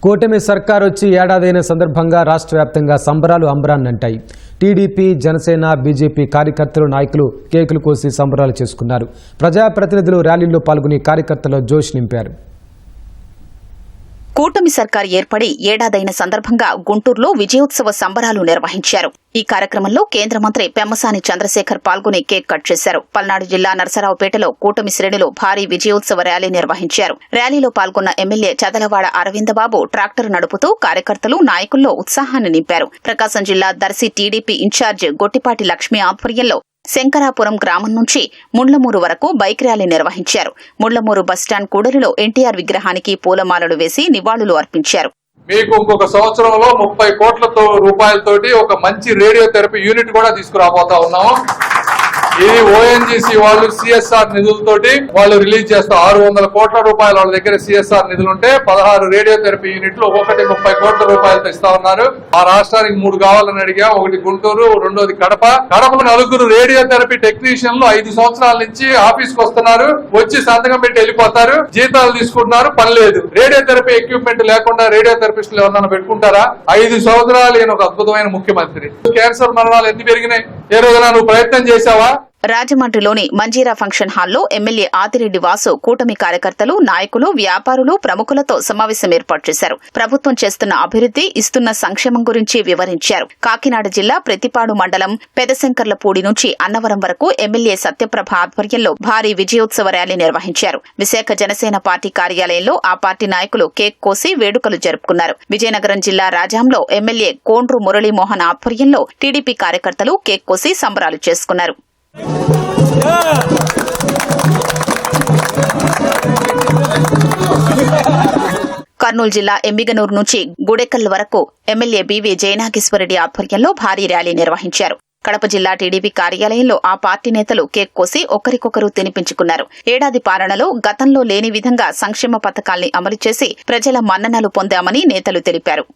కూటమి సర్కార్ వచ్చి ఏడాదైన సందర్భంగా రాష్ట్ర వ్యాప్తంగా సంబరాలు అంబరాన్నంటాయి. టీడీపీ, జనసేన, బీజేపీ కార్యకర్తలు, నాయకులు కేకులు కోసి సంబరాలు చేసుకున్నారు. ప్రజాప్రతినిధులు ర్యాలీల్లో పాల్గొని కార్యకర్తల్లో జోష్ నింపారు. కూటమి సర్కార్ ఏర్పడి ఏడాదైన సందర్భంగా గుంటూరులో విజయోత్సవ సంబరాలు నిర్వహించారు. ఈ కార్యక్రమంలో కేంద్ర మంత్రి పెమ్మసాని చంద్రశేఖర్ పాల్గొని కేక్ కట్ చేశారు. పల్నాడు జిల్లా నరసరావుపేటలో కూటమి శ్రేణులు భారీ విజయోత్సవ ర్యాలీ నిర్వహించారు. ర్యాలీలో పాల్గొన్న ఎమ్మెల్యే చదలవాడ అరవిందబాబు ట్రాక్టర్ నడుపుతూ కార్యకర్తలు, నాయకుల్లో ఉత్సాహాన్ని నింపారు. ప్రకాశం జిల్లా దర్శి టీడీపీ ఇన్ఛార్జ్ గొట్టిపాటి లక్ష్మి ఆధ్వర్యంలో శంకరాపురం గ్రామం నుంచి ముండ్లమూరు వరకు బైక్ ర్యాలీ నిర్వహించారు. ముండ్లమూరు బస్టాండ్ కూడలిలో ఎన్టీఆర్ విగ్రహానికి పూలమాలలు వేసి నివాళులు అర్పించారు. మీకు ఇంకొక సంవత్సరంలో 30 కోట్ల రూపాయలతోటి ఒక మంచి రేడియో థెరపీ యూనిట్ కూడా తీసుకురాబోతా ఉన్నాము. ఇది ఓఎన్జీసీ వాళ్ళు సిఎస్ఆర్ నిధులతోటి వాళ్ళు రిలీజ్ చేస్తారు. 600 కోట్ల రూపాయలు వాళ్ళ దగ్గర సిఎస్ఆర్ నిధులుంటే 16 రేడియో థెరపీ యూనిట్లు ఒక్కొక్కటి 30 కోట్ల రూపాయలతో ఇస్తా ఉన్నారు. ఆ రాష్ట్రానికి 3 కావాలని అడిగా. ఒకటి గుంటూరు, రెండోది కడప. కడపకు 4 రేడియో థెరపీ టెక్నీషియన్లు 5 సంవత్సరాల నుంచి ఆఫీస్ కు వస్తున్నారు, వచ్చి సంతకం పెట్టి వెళ్ళిపోతారు, జీతాలు తీసుకుంటున్నారు, పని లేదు. రేడియో థెరపీ ఎక్విప్మెంట్ లేకుండా రేడియో థెరపిస్టులు ఎవరన్నా పెట్టుకుంటారా? 5 సంవత్సరాలు ఈయన ఒక అద్భుతమైన ముఖ్యమంత్రి. క్యాన్సర్ మరణాలు ఎందుకు పెరిగినాయి? ఏ రోజున నువ్వు ప్రయత్నం చేశావా? రాజమండ్రిలోని మంజీరా ఫంక్షన్ హాల్లో ఎమ్మెల్యే ఆదిరెడ్డి వాసు కూటమి కార్యకర్తలు, నాయకులు, వ్యాపారులు, ప్రముఖులతో సమావేశం ఏర్పాటు చేశారు. ప్రభుత్వం చేస్తున్న అభివృద్ది, ఇస్తున్న సంక్షేమం గురించి వివరించారు. కాకినాడ జిల్లా ప్రతిపాడు మండలం పెదశంకర్లపూడి నుంచి అన్నవరం వరకు ఎమ్మెల్యే సత్యప్రభ ఆధ్వర్యంలో భారీ విజయోత్సవ ర్యాలీ నిర్వహించారు. విశాఖ జనసేన పార్టీ కార్యాలయంలో ఆ పార్టీ నాయకులు కేక్ కోసి వేడుకలు జరుపుకున్నారు. విజయనగరం జిల్లా రాజాంలో ఎమ్మెల్యే కోండ్రు మురళీమోహన్ ఆధ్వర్యంలో టీడీపీ కార్యకర్తలు కేక్ కోసి సంబరాలు చేసుకున్నారు. కర్నూలు జిల్లా ఎమ్మిగనూరు నుంచి గుడెకల్ వరకు ఎమ్మెల్యే బీవీ జయనాగేశ్వరరెడ్డి ఆధ్వర్యంలో భారీ ర్యాలీ నిర్వహించారు. కడప జిల్లా టీడీపీ కార్యాలయంలో ఆ పార్టీ నేతలు కేక్ కోసి ఒకరికొకరు తినిపించుకున్నారు. ఏడాది పాలనలో గతంలో లేని విధంగా సంక్షేమ పథకాల్ని అమలు చేసి ప్రజల మన్ననలు పొందామని నేతలు తెలిపారు.